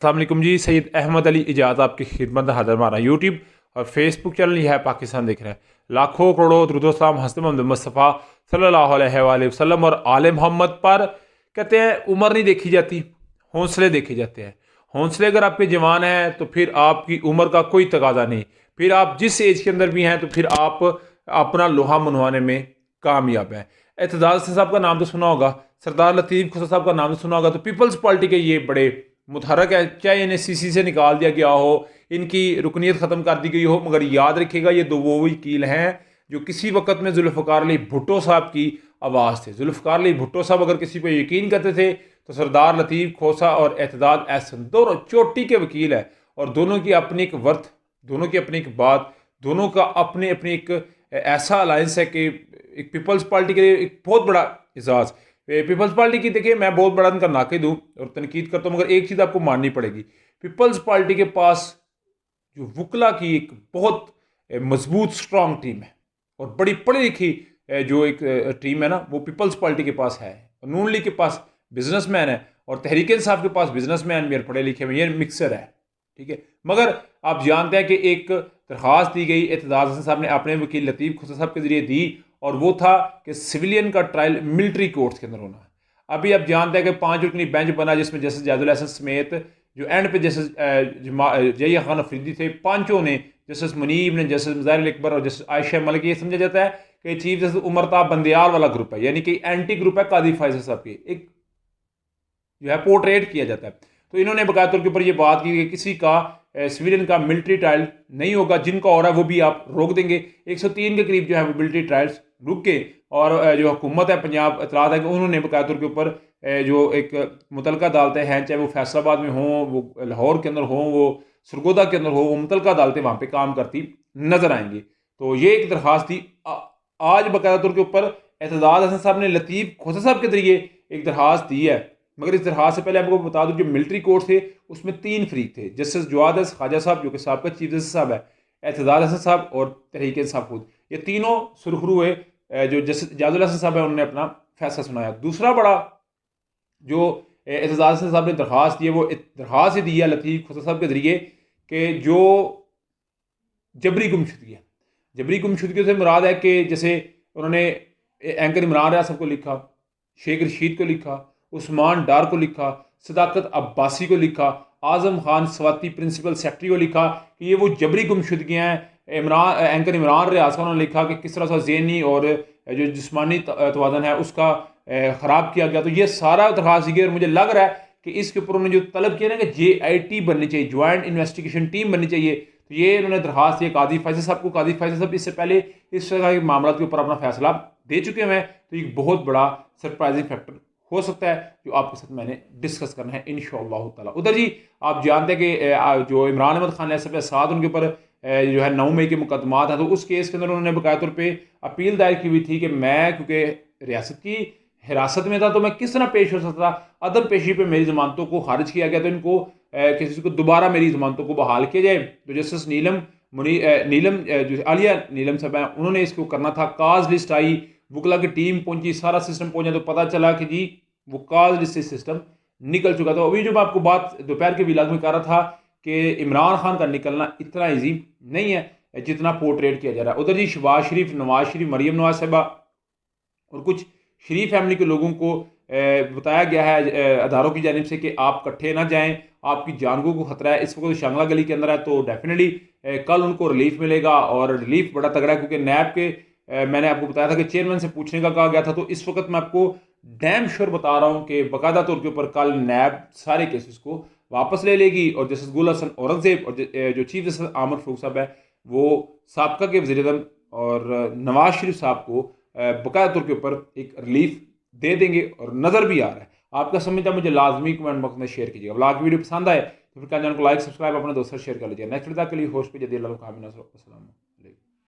अस्सलाम वालेकुम जी। सैयद अहमद अली इजाज़ आपकी खिदमत में हाजिर। हमारा यूट्यूब और फेसबुक चैनल यह है पाकिस्तान देख रहे हैं। लाखों करोड़ों दुरूद सलाम हज़रत मोहम्मद मुस्तफ़ा सल्लल्लाहु अलैहि वसल्लम और आले मोहम्मद पर। कहते हैं उम्र नहीं देखी जाती, हौसले देखे जाते हैं। हौसले अगर आपके जवान हैं तो फिर आपकी उम्र का कोई तकाजा नहीं। फिर आप जिस एज के अंदर भी हैं तो फिर आप अपना लोहा मनवाने में कामयाब हैं। एतजाज़ साहब का नाम तो सुना होगा, सरदार लतीफ़ खोसा साहब का नाम तो सुना होगा। तो पीपल्स पार्टी के ये बड़े मुतहरक है, चाहे इन्हें सीसी से निकाल दिया गया हो, इनकी रुकनीत ख़त्म कर दी गई हो, मगर याद रखिएगा ये दो वो वकील हैं जो किसी वक्त में जुल्फ़िकार अली भुट्टो साहब की आवाज़ थे। जुल्फ़िकार अली भुट्टो साहब अगर किसी पर यकीन करते थे तो सरदार लतीफ़ खोसा और एतजाज़ एहसन दोनों चोटी के वकील है। और दोनों की अपनी एक वर्थ, दोनों की अपनी एक बात, दोनों का अपनी अपनी एक ऐसा अलायंस है कि एक पीपल्स पार्टी के लिए एक बहुत बड़ा एजाज़। पीपल्स पार्टी की देखिए, मैं बहुत बड़ा इनका नाक़िद हूँ और तनकीद करता हूँ, मगर एक चीज़ आपको माननी पड़ेगी, पीपल्स पार्टी के पास जो वकला की एक बहुत मजबूत स्ट्रॉन्ग टीम है और बड़ी पढ़ी लिखी जो एक टीम है ना, वो पीपल्स पार्टी के पास है। नून लीग के पास बिजनेसमैन है और तहरीक इंसाफ के पास बिजनेसमैन भी पढ़े लिखे में, ये मिक्सर है, ठीक है। मगर आप जानते हैं कि एक दरख्वास्त दी गई एतजाज़ हसन साहब ने अपने वकील लतीफ़ खोसा साहब के ज़रिए दी और वो था कि सिविलियन का ट्रायल मिलिट्री कोर्ट्स के अंदर होना है। अभी आप जानते हैं कि 5 रुकनी बेंच बना जिसमें जस्टिस जायदुल एहसन समेत जो एंड पे जस्टिस जहिया खान अफरीदी थे, पांचों ने, जस्टिस मुनीब ने, जस्टिस मुज़ाहिर अकबर और जस्टिस आयशा मलिक, ये समझा जाता है कि चीफ जस्टिस उमरताब बंदियाल वाला ग्रुप है, यानी कि एंटी ग्रुप है कादी फैसल साहब की, एक जो है पोर्ट्रेट किया जाता है। तो इन्होंने बाकायदा तौर के ऊपर ये बात की कि किसी का सिविलियन का मिलिट्री ट्रायल नहीं होगा, जिनका हो रहा है वो भी आप रोक देंगे। 103 के करीब जो है वो मिलिट्री ट्रायल्स रुक के, और जो हुकूमत है पंजाब इतलात है कि उन्होंने बाकायदा तौर के ऊपर जो एक मुतलका अदालतें हैं, चाहे वो फैसलाबाद में हों, वो लाहौर के अंदर हों, वो सरगोदा के अंदर हो, वो मुतलका अदालतें वहाँ पे काम करती नजर आएंगी। तो ये एक दरख्वास्त थी। आज बाकायदा तौर के ऊपर एतजाज़ हसन साहब ने लतीफ़ खोसा साहब के जरिए एक दरख्वास्त दी है। मगर इस दरख्वास्त से पहले आपको बता दूं, जो मिलिट्री कोर्ट थे उसमें 3 फरीक थे, जस्टिस जवाद ख्वाजा साहब जो कि साबिक़ चीफ जस्टिस साहब है, एतजाज़ हसन साहब और तहरीक इंसाफ खुद, ये तीनों सुरखरू हुए। जो जस्टिस जायदुल एहसन साहब है उन्होंने अपना फैसला सुनाया। दूसरा बड़ा जो एतजाज़ हसन साहब ने दरख्वास्त दी है, वो दरख्वास्त ही दी है लतीफ़ खोसा साहब के जरिए कि जो जबरी गुमशुदगी है, जबरी गुमशुदगी से मुराद है कि जैसे उन्होंने एंकर इमरान रियाज साहब को लिखा, शेख रशीद को लिखा, उस्मान डार को लिखा, सदाकत अब्बासी को लिखा, आज़म खान स्वाति प्रिंसिपल सेक्रेटरी को लिखा कि ये वो जबरी गुमशुदगियाँ हैं। एंकर इमरान रियाज का उन्होंने लिखा कि किस तरह से ज़हनी और जो जिस्मानी तवाज़ुन है उसका ख़राब किया गया। तो ये सारा दरख्वास्त दी गई और मुझे लग रहा है कि इसके ऊपर उन्होंने जो तलब किया ना कि JIT बननी चाहिए, ज्वाइंट इन्वेस्टिगेशन टीम बननी चाहिए, तो ये उन्होंने दरख्वास्त दी कादी फैसल साहब को। कादी फैसल साहब इससे पहले इस तरह के मामला के ऊपर अपना फैसला दे चुके हैं। तो एक बहुत बड़ा सरप्राइजिंग फैक्टर हो सकता है जो आपके साथ मैंने डिस्कस करना है इंशाअल्लाह ताला। उधर जी आप जानते हैं कि जो इमरान अहमद खान साथ उनके ऊपर जो है 9 मई के मुकदमात हैं, तो उस केस के अंदर उन्होंने बाकायदा तौर पर अपील दायर की हुई थी कि मैं क्योंकि रियासत की हिरासत में था तो मैं किस तरह पेश हो सकता था। अदम पेशी पे मेरी जमानतों को खारिज किया गया, तो इनको किसी को दोबारा मेरी जमानतों को बहाल किया जाए। तो जस्टिस नीलम जो आलिया नीलम साहब हैं, उन्होंने इसको करना था। काज लिस्ट आई, वकला की टीम पहुंची, सारा सिस्टम पहुंचा, तो पता चला कि जी वो काज लिस्ट से सिस्टम निकल चुका था। अभी जो मैं आपको बात दोपहर के व्लॉग में कह रहा था कि इमरान खान का निकलना इतना ईजी नहीं है जितना पोर्ट्रेट किया जा रहा है। उधर जी शहबाज शरीफ, नवाज शरीफ, मरीम नवाज साहबा और कुछ शरीफ फैमिली के लोगों को बताया गया है अदारों की जानिब से कि आप इकट्ठे ना जाएं, आपकी जानों को खतरा है। इस वक्त शांगला गली के अंदर है, तो डेफिनेटली कल उनको रिलीफ मिलेगा और रिलीफ बड़ा तगड़ा है, क्योंकि नैब के मैंने आपको बताया था कि चेयरमैन से पूछने का कहा गया था। तो इस वक्त मैं आपको डैम श्योर बता रहा हूँ कि बाकायदा तौर के ऊपर कल नैब सारे केसेस को वापस ले लेगी और जस्टिस गुल हसन औरंगजेब और जो चीफ जस्टिस आमर फरूक साहब है वो साबका के वज़ीर-ए-आज़म और नवाज शरीफ साहब को बाकायदा तौर के ऊपर एक रिलीफ दे देंगे और नज़र भी आ रहा है। आपका समझता मुझे लाजमी कमेंट बॉक्स में शेयर कीजिएगा। ब्लॉग वीडियो पसंद आए तो फिर चैनल को लाइक सब्सक्राइब अपने दोस्तों से शेयर कर लीजिए। नेक्स्ट वीडियो के लिए होस्ट पे जदी अल्लाह